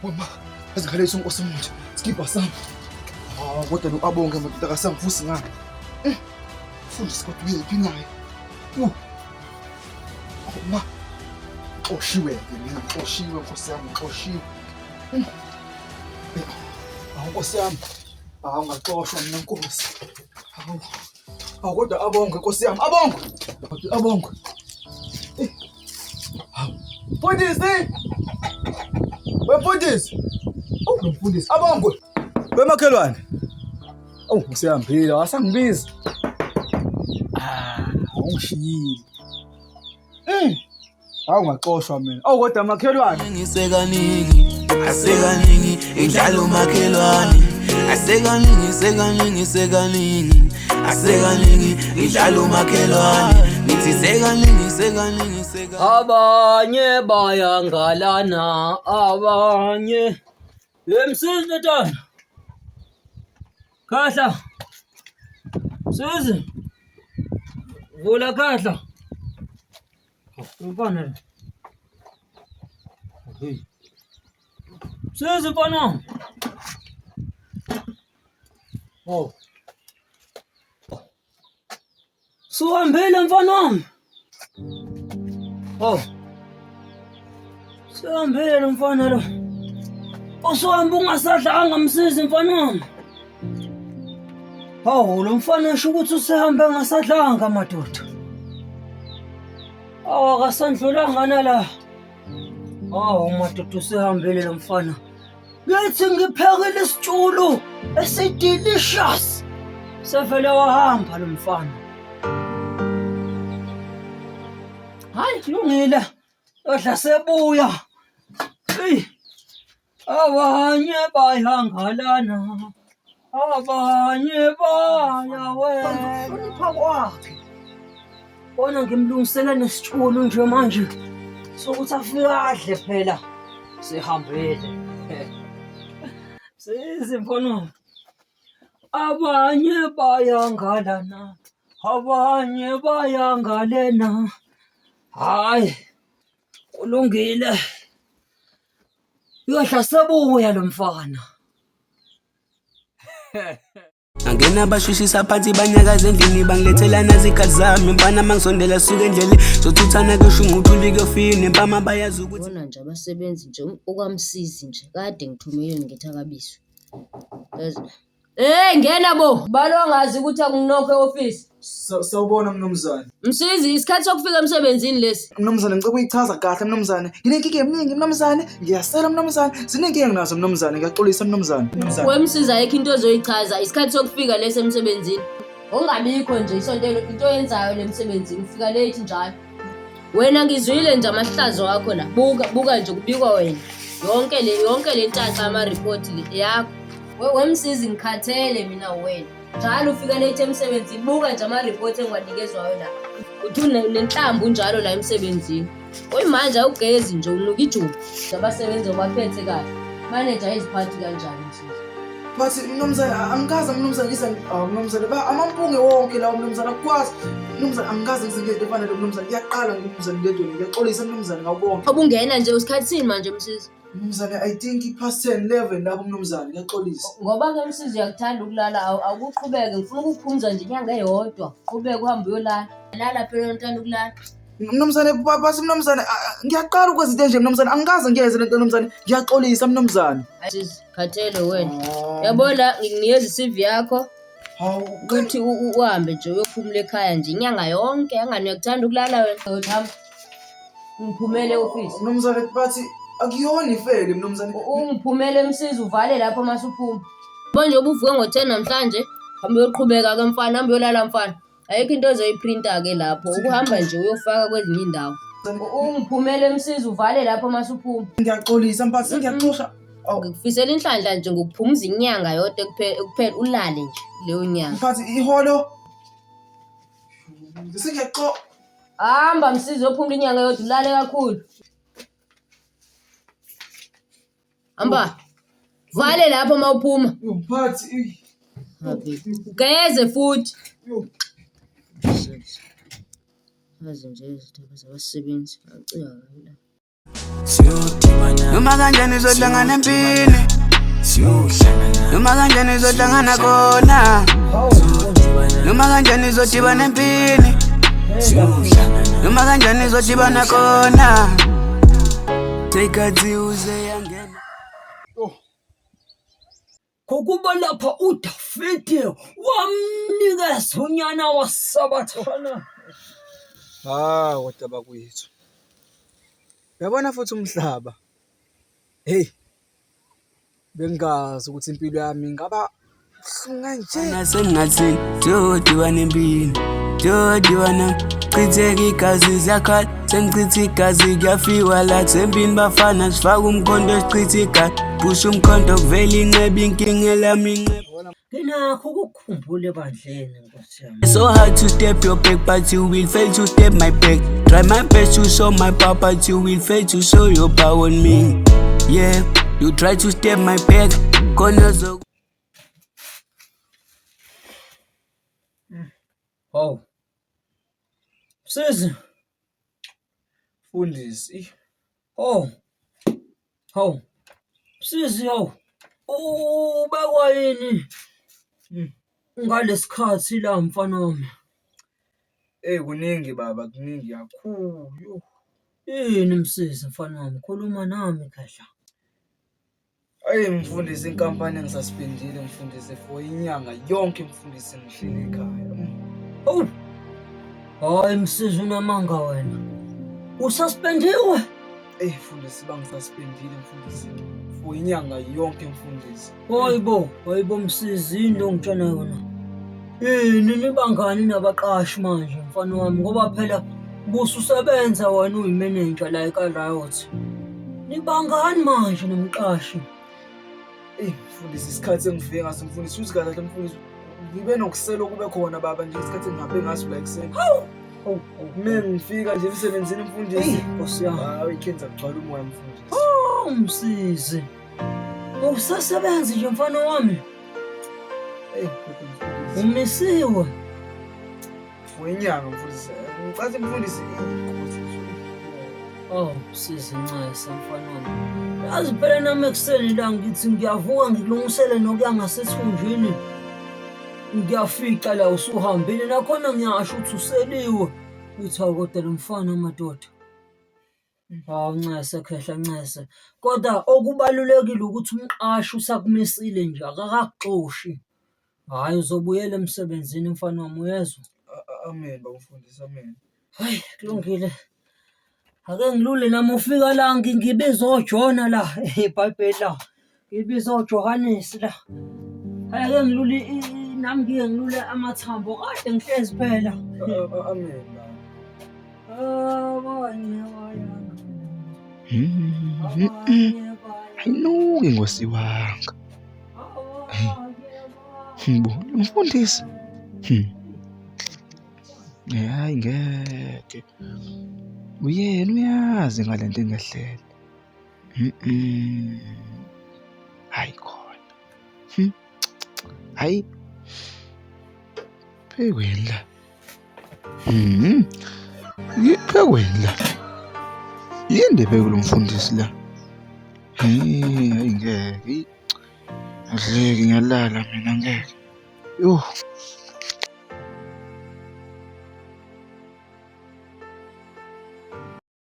Mama, azikhala isonkosi umuntu. Skipper sami. Kodwa lo abonge madoda kasamvusi ngani. Mfundisi kodwa uyephi naye? Ma. Oshiwe mina, oshiwe Nkosi yami, oshiwe. Nkosi yami. Ungaxoshwa mina Nkosi. Kodwa abonge Nkosi yami, abonge. Abonge. Mfundisi! Wemfundisi! Mfundisi, abongwe! Wemakhelwane! Ngisiyaphila, wasangibiza. Ungishiyile. Ungaxoshwa mina. Kodwa makhelwane. Ngisekaningi, asekaningi, idlala umakhelwane. Asekaningi, asekaningi, idlala umakhelwane. Nithi sekaningi. Abanye bayangalana, abanye Msizi Ntwana. Khahla. Msizi. Vula khahla. Mfana. Msizi mfana. Suhambile mfana wami. Suhambile lo mfana lo. Usuhamba ungasadlanga Msizi mfana wami. Lo mfana esho ukuthi usehambe ngasadlanga madoda. Akasandlulanga nala. Madoda usehambile lo mfana. Ngithi ngiphekile isitshulo esidelicious. Sevele wahamba lo mfana. Hayi kulungile. Odla sebuya. Abanye bayangalana. Abanye bayawela. Hlonipha kwakhe. Bona ngimlungisela nesitshulo nje manje. Sokuthi afike adle phela. Sihambile. Sizi mfana. Abanye bayangalana. Abanye bayangalena. Hayi. Kulungile. Uyodla sebuya lo mfana. Angena bashishisa phansi banyakaza endlini bangilethela nazikhathi zami mfana mangisondela suka endleleni zothuthana kusho unguthuli kuyofini mpama bayazi ukuthi bona nje abasebenzi nje okwamsizi nje kade ngithumele ngethakabiswe. Ngena bo balwa ngazi ukuthi akunokho e-office. Sawubona mnumzane. Msizi isikhathi sokufika emsebenzini lesi. Mnumzane ngicela ukuyichaza kahle mnumzane. Nginenkinga eminingi mnumzane. Ngiyasela mnumzane. Zinenkinga nginazo mnumzane. Ngiyaxolisa mnumzane. Wemsiza ayikho into ozoyichaza isikhathi sokufika lesi emsebenzini. Ongabikho nje isonto into yenzayo lemsebenzini ufika late njalo. Wena ngizwile nje amahlazo wakho la. Buka nje kubikwa wena. Yonke le ntatha ama report le yakho. Wemsizi ngikhathele mina wena. Njalo ufika late emsebenzini buka nje ama report engwanikezwayo la. Uthi nenhlambu njalo la emsebenzini. Oyimanje awugezi nje unuka ijuba. Abasebenzi obaphethe kahle. Manager iziphathi kanjani msizi? Bathi mnumzane angikaze mnumzane mnumzane amampunge wonke lawo mnumzane akwazi. Mnumzane angikaze ngizingeke efana lo mnumzane. Ngiyaqala mnumzane ngedweni. Ngiyaxolisa mnumzane ngawubona. Obungena nje usikhathini manje msizi? Mnumzane I think past 10 11 lapho mnumzane ngiyaxolisa. Ngoba ke msizi uyakuthanda ukulala awukuqhubeke ngifuna ukuphumza nje inyanga eyodwa. Qhubeka uhambe uyolala. Lala phela uthanda ukulala. Mnumzane basi mnumzane ngiyaqala ukwenza into nje mnumzane angikaze ngiyeze lento mnumzane ngiyaxolisa mnumzane. Khathele wena. Yabona ngikunikeza iCV yakho. Ukuthi uhambe nje uyophumula ekhaya nje inyanga yonke angani uyakuthanda ukulala wena. Hamba. Ngiphumele office. Mnumzane bathi akuyona ifele mnumzane. Ungiphumele Msiza uvale lapho masuphuma. Manje ubuvuke ngo-10 namhlanje, hamba uyoqhubeka ke mfana, hamba uyolala mfana. Ayikho into ozoyiprinta ke lapho, ukuhamba nje uyofaka kwezinye indawo. Ungiphumele Msiza uvale lapho masuphuma. Ngiyaxolisa mphathi, ngiyaxosha. Ngikufisela inhlanhla nje ngokuphumuza inyanga yodwa kuphela ulale nje leyo nyanga. Mphathi iholo. Ngiyaxo. Hamba Msiza uyophumula inyanga yodwa ulale kakhulu. Hamba. Vale lapho mawuphuma. Mphathi. Geze futhi. Mazi nje izithembu zabasebenzi. Acika la. Noma kanjani izohlangana empini, noma kanjani izohlangana khona, noma kanjani izodibana empini, noma kanjani izodibana khona. Tekazi uze yangena. Kokuba lapha uDavide wamnikeza unyana wasabathana. Kodwa bakwethu. Uyabona futhi umhlaba. Hey. Bengazi ukuthi impilo yami ingaba hlunga nje. Nasengathini jodibana empini, jodibana chitheka igazi zakhala, sengichitha igazi kuyafiwa la tsempini bafana sifaka umkhonto sichitha igazi, pusha umkhonto kuvela inqeba inkinga lami inqeba. Nginakho ukukhumbula ebandleni Nkosi yami. It's so hard to step your back, but you will fail to step my back. Try my best to show my power, but you will fail to show your power on me. Yeah, you try to step my back, corners of. Hawu. Msizi. Fundisi. Hawu. Hawu. Msizi hawu. Ubekwa yini? Ngalesikhathi la mfana wami. Kuningi baba, kuningi kakhulu. Yini Msizi mfana wami? Khuluma nami kahle. Mfundisi, inkampani engisaspendile mfundisi for inyanga yonke mfundisi ngihleli ekhaya. Oh. Hayi Msizi unamanga wena. Ususpendiwe? Mfundisi bangisaspendile mfundisi for inyanga yonke mfundisi. Hayibo Msizi into ngitshana yona. Yini nibangani nabaqashi manje mfana wami ngoba phela bususebenza wena uyimanager la eKariot. Nibangani manje nomqashi? Mfundisi isikhathi engifike ngaso mfundisi uthi kahle mfundisi ngibe nokusela kube khona baba nje isikhathi engihambe ngaso la ekseni. Mina ngifika nje emsebenzini mfundisi. Nkosi yami. Hayi ikhenza kugcwala umoya mfundisi. Msizi. Usasebenza nje mfana wami. Umisiwe. Wenyanga mfundisi. Ngicathi mfundisi Msizi Ncayisa mfana wami. Yazi phela nami ekseni la ngithi ngiyavuka ngilungisele nokuya ngasethunjini. Ngiyafica la usuhambile nakhona ngiyasho ukuthi useliwe. Uthi kodwa lo mfana madoda. Ncayisa khehla Ncayisa. Kodwa okubalulekile ukuthi umqashi usakumisile nje akakaxoshi. Hayi uzobuyela emsebenzini mfana wami uyezwa. Amen bafundisi amen. Hayi kulungile. Ake ngilule nami ufika la ngibiza oJona la eBhayibheli la. Ngibiza oJohannes la. Ake ngilule nami ngilule amathambo kade ngihlezi phela. Amen. Hayinuki Nkosi wanga. Mfundisi. Hayi ngeke. Uyena uyazi ngalento engehlela. Hayi khona. Hayi. Phekweni la. Phekweni la. Yinde phekulo mfundisi la. Hayi ngeke. Ngiyalala mina ngeke. Yo.